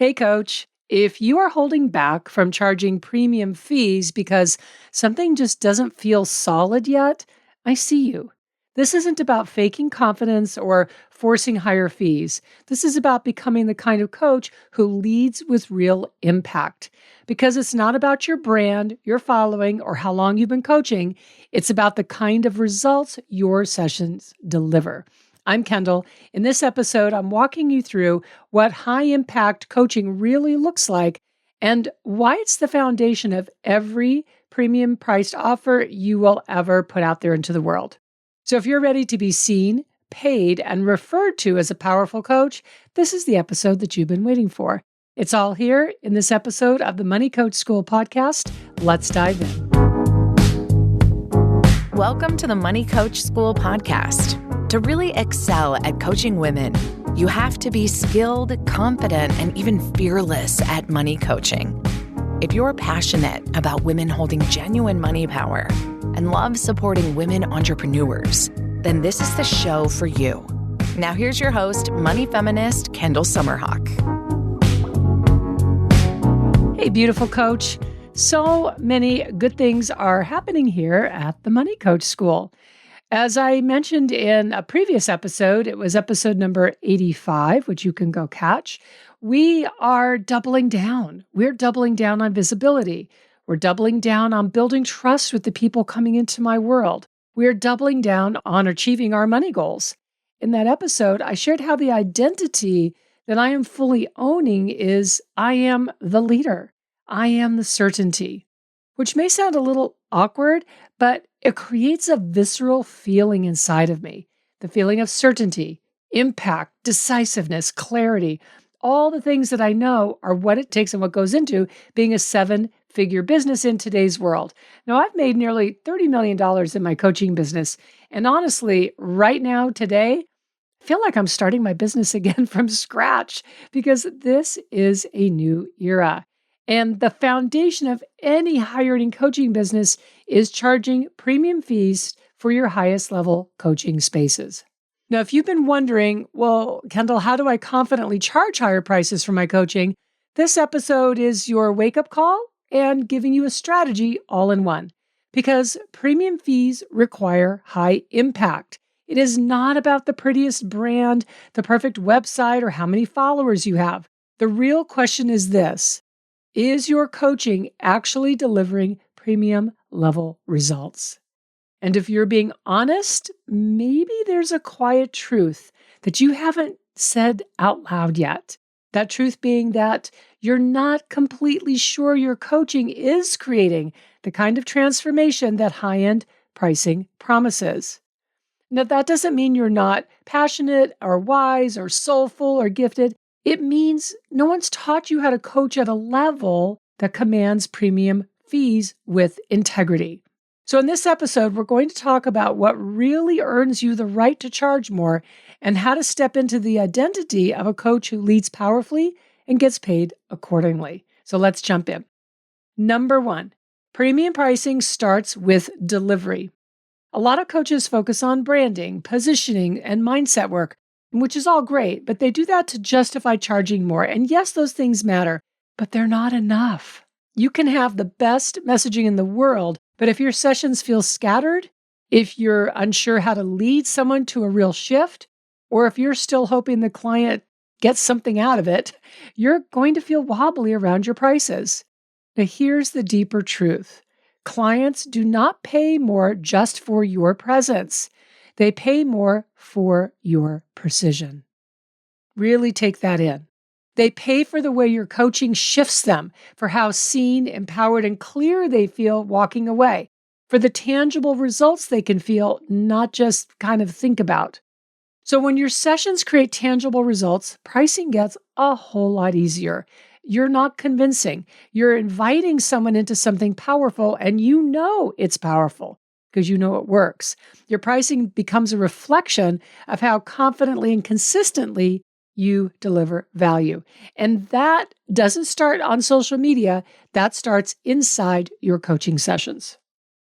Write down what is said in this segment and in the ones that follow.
Hey, coach. If you are holding back from charging premium fees because something just doesn't feel solid yet, I see you. This isn't about faking confidence or forcing higher fees. This is about becoming the kind of coach who leads with real impact. Because it's not about your brand, your following, or how long you've been coaching. It's about the kind of results your sessions deliver. I'm Kendall. In this episode, I'm walking you through what high impact coaching really looks like and why it's the foundation of every premium priced offer you will ever put out there into the world. So if you're ready to be seen, paid, and referred to as a powerful coach, this is the episode that you've been waiting for. It's all here in this episode of the Money Coach School podcast. Let's dive in. Welcome to the Money Coach School podcast. To really excel at coaching women, you have to be skilled, confident, and even fearless at money coaching. If you're passionate about women holding genuine money power and love supporting women entrepreneurs, then this is the show for you. Now here's your host, money feminist Kendall Summerhawk. Hey, beautiful coach. So many good things are happening here at the Money Coach School. As I mentioned in a previous episode, it was episode number 85, which you can go catch. We are doubling down. We're doubling down on visibility. We're doubling down on building trust with the people coming into my world. We're doubling down on achieving our money goals. In that episode, I shared how the identity that I am fully owning is I am the leader. I am the certainty, which may sound a little awkward, but it creates a visceral feeling inside of me. The feeling of certainty, impact, decisiveness, clarity, all the things that I know are what it takes and what goes into being a seven-figure business in today's world. Now, I've made nearly $30 million in my coaching business. And honestly, right now, today, I feel like I'm starting my business again from scratch because this is a new era. And the foundation of any high-earning coaching business is charging premium fees for your highest level coaching spaces. Now, if you've been wondering, well, Kendall, how do I confidently charge higher prices for my coaching? This episode is your wake-up call and giving you a strategy all in one. Because premium fees require high impact. It is not about the prettiest brand, the perfect website, or how many followers you have. The real question is this. Is your coaching actually delivering premium level results? And if you're being honest, maybe there's a quiet truth that you haven't said out loud yet. That truth being that you're not completely sure your coaching is creating the kind of transformation that high-end pricing promises. Now, that doesn't mean you're not passionate or wise or soulful or gifted. It means no one's taught you how to coach at a level that commands premium fees with integrity. So in this episode, we're going to talk about what really earns you the right to charge more and how to step into the identity of a coach who leads powerfully and gets paid accordingly. So let's jump in. Number one, premium pricing starts with delivery. A lot of coaches focus on branding, positioning, and mindset work, which is all great, but they do that to justify charging more. And yes, those things matter, but they're not enough. You can have the best messaging in the world, but if your sessions feel scattered, if you're unsure how to lead someone to a real shift, or if you're still hoping the client gets something out of it, you're going to feel wobbly around your prices. Now, here's the deeper truth. Clients do not pay more just for your presence. They pay more for your precision. Really take that in. They pay for the way your coaching shifts them, for how seen, empowered, and clear they feel walking away, for the tangible results they can feel, not just kind of think about. So when your sessions create tangible results, pricing gets a whole lot easier. You're not convincing. You're inviting someone into something powerful, and you know it's powerful because you know it works. Your pricing becomes a reflection of how confidently and consistently you deliver value. And that doesn't start on social media. That starts inside your coaching sessions.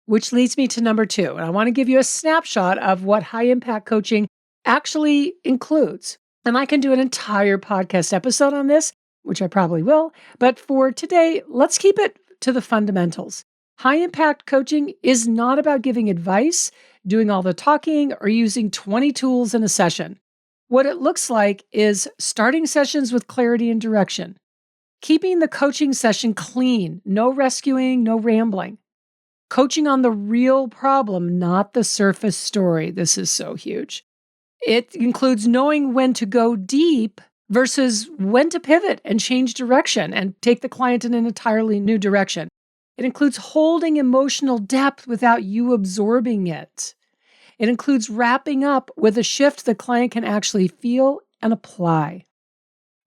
Which leads me to number two. And I want to give you a snapshot of what high impact coaching actually includes. And I can do an entire podcast episode on this, which I probably will. But for today, let's keep it to the fundamentals. High impact coaching is not about giving advice, doing all the talking, or using 20 tools in a session. What it looks like is starting sessions with clarity and direction, keeping the coaching session clean, no rescuing, no rambling, coaching on the real problem, not the surface story. This is so huge. It includes knowing when to go deep versus when to pivot and change direction and take the client in an entirely new direction. It includes holding emotional depth without you absorbing it. It includes wrapping up with a shift the client can actually feel and apply.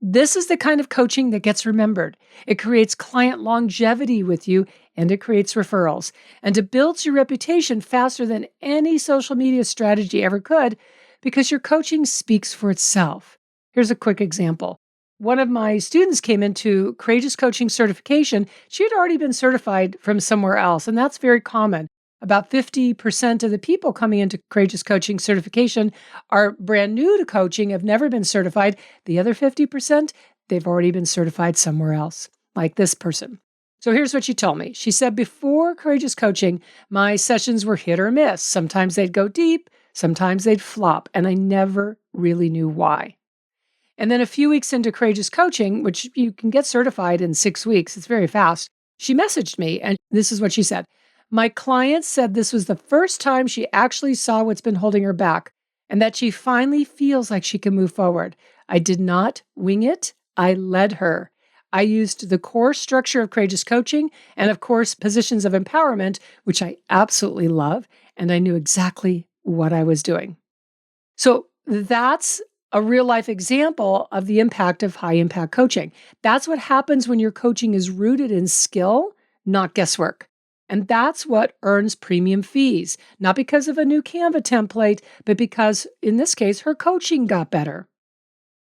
This is the kind of coaching that gets remembered. It creates client longevity with you, and it creates referrals. And it builds your reputation faster than any social media strategy ever could, because your coaching speaks for itself. Here's a quick example. One of my students came into Courageous Coaching certification. She had already been certified from somewhere else, and that's very common. About 50% of the people coming into Courageous Coaching certification are brand new to coaching, have never been certified. The other 50%, they've already been certified somewhere else, like this person. So here's what she told me. She said, before Courageous Coaching, my sessions were hit or miss. Sometimes they'd go deep, sometimes they'd flop, and I never really knew why. And then a few weeks into Courageous Coaching, which you can get certified in 6 weeks, it's very fast, she messaged me, and this is what she said. My client said this was the first time she actually saw what's been holding her back, and that she finally feels like she can move forward. I did not wing it. I led her. I used the core structure of Courageous Coaching and, of course, positions of empowerment, which I absolutely love, and I knew exactly what I was doing. So that's a real life example of the impact of high impact coaching. That's what happens when your coaching is rooted in skill, not guesswork. And that's what earns premium fees, not because of a new Canva template, but because, in this case, her coaching got better.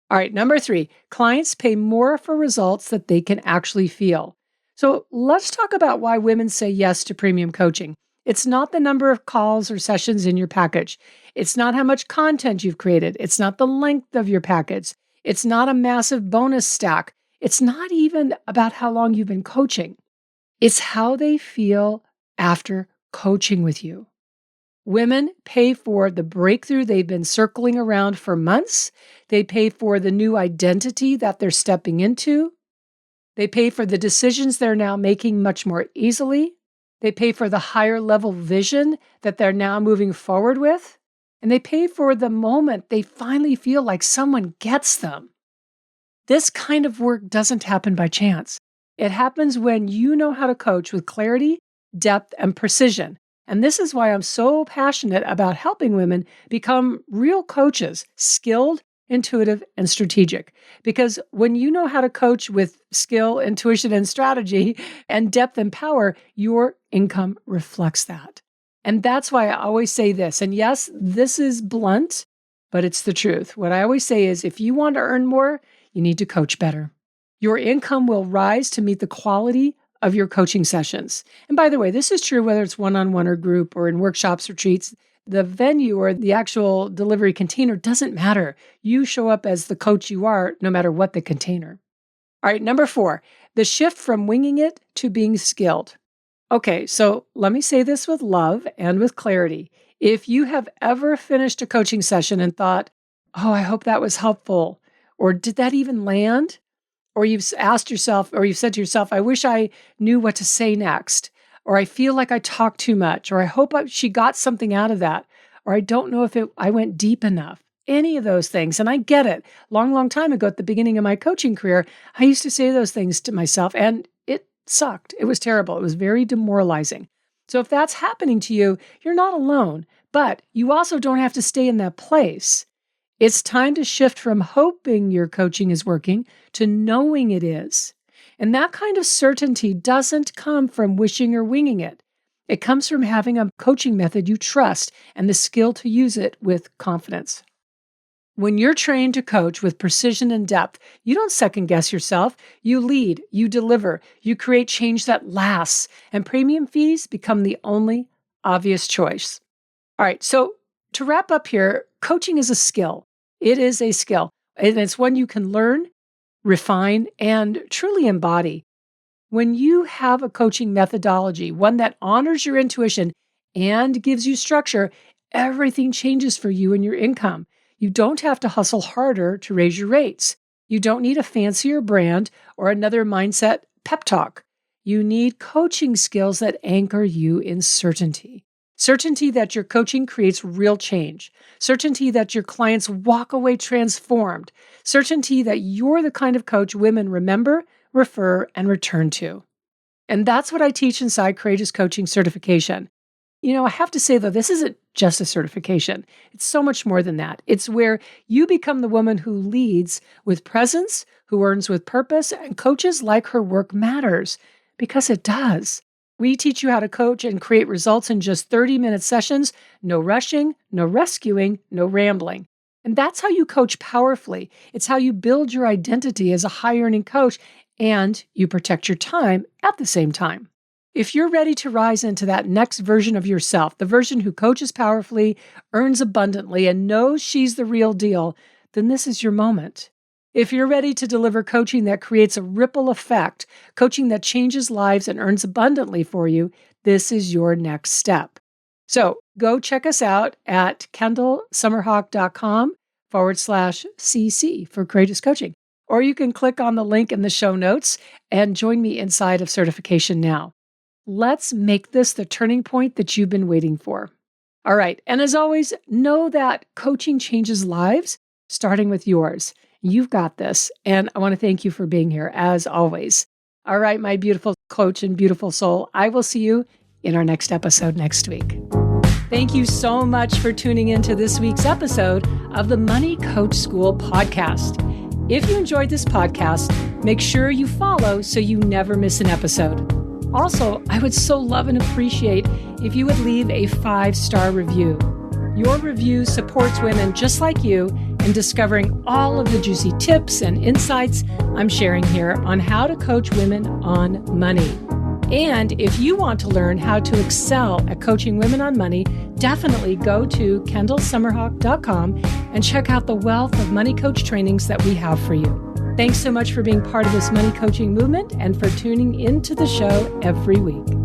All right, number 3, clients pay more for results that they can actually feel. So let's talk about why women say yes to premium coaching. It's not the number of calls or sessions in your package. It's not how much content you've created. It's not the length of your package. It's not a massive bonus stack. It's not even about how long you've been coaching. It's how they feel after coaching with you. Women pay for the breakthrough they've been circling around for months. They pay for the new identity that they're stepping into. They pay for the decisions they're now making much more easily. They pay for the higher level vision that they're now moving forward with. And they pay for the moment they finally feel like someone gets them. This kind of work doesn't happen by chance. It happens when you know how to coach with clarity, depth, and precision. And this is why I'm so passionate about helping women become real coaches, skilled, intuitive, and strategic. Because when you know how to coach with skill, intuition, and strategy, and depth and power, your income reflects that. And that's why I always say this. And yes, this is blunt, but it's the truth. What I always say is if you want to earn more, you need to coach better. Your income will rise to meet the quality of your coaching sessions. And by the way, this is true whether it's one-on-one or group or in workshops, retreats. The venue or the actual delivery container doesn't matter. You show up as the coach you are, no matter what the container. All right, number 4, the shift from winging it to being skilled. Okay, so let me say this with love and with clarity. If you have ever finished a coaching session and thought, oh, I hope that was helpful, or did that even land? Or you've asked yourself, or you've said to yourself, I wish I knew what to say next, or I feel like I talked too much, or I hope she got something out of that, or I don't know if I went deep enough. Any of those things. And I get it. Long time ago at the beginning of my coaching career, I used to say those things to myself and it sucked. It was terrible. It was very demoralizing. So if that's happening to you, you're not alone, but you also don't have to stay in that place. It's time to shift from hoping your coaching is working to knowing it is. And that kind of certainty doesn't come from wishing or winging it. It comes from having a coaching method you trust and the skill to use it with confidence. When you're trained to coach with precision and depth, you don't second guess yourself. You lead, you deliver, you create change that lasts, and premium fees become the only obvious choice. All right, so to wrap up here, coaching is a skill. It is a skill, and it's one you can learn, refine, and truly embody. When you have a coaching methodology, one that honors your intuition and gives you structure, everything changes for you and your income. You don't have to hustle harder to raise your rates. You don't need a fancier brand or another mindset pep talk. You need coaching skills that anchor you in certainty. Certainty that your coaching creates real change. Certainty that your clients walk away transformed. Certainty that you're the kind of coach women remember, refer, and return to. And that's what I teach inside Courageous Coaching Certification. I have to say, though, this isn't just a certification. It's so much more than that. It's where you become the woman who leads with presence, who earns with purpose, and coaches like her work matters, because it does. We teach you how to coach and create results in just 30-minute sessions, no rushing, no rescuing, no rambling. And that's how you coach powerfully. It's how you build your identity as a high-earning coach, and you protect your time at the same time. If you're ready to rise into that next version of yourself, the version who coaches powerfully, earns abundantly, and knows she's the real deal, then this is your moment. If you're ready to deliver coaching that creates a ripple effect, coaching that changes lives and earns abundantly for you, this is your next step. So go check us out at kendallsummerhawk.com/CC for Courageous Coaching. Or you can click on the link in the show notes and join me inside of certification now. Let's make this the turning point that you've been waiting for. All right. And as always, know that coaching changes lives, starting with yours. You've got this. And I want to thank you for being here, as always. All right, my beautiful coach and beautiful soul, I will see you in our next episode next week. Thank you so much for tuning into this week's episode of the Money Coach School podcast. If you enjoyed this podcast, make sure you follow so you never miss an episode. Also, I would so love and appreciate if you would leave a 5-star review. Your review supports women just like you in discovering all of the juicy tips and insights I'm sharing here on how to coach women on money. And if you want to learn how to excel at coaching women on money, definitely go to kendallsummerhawk.com and check out the wealth of money coach trainings that we have for you. Thanks so much for being part of this money coaching movement and for tuning into the show every week.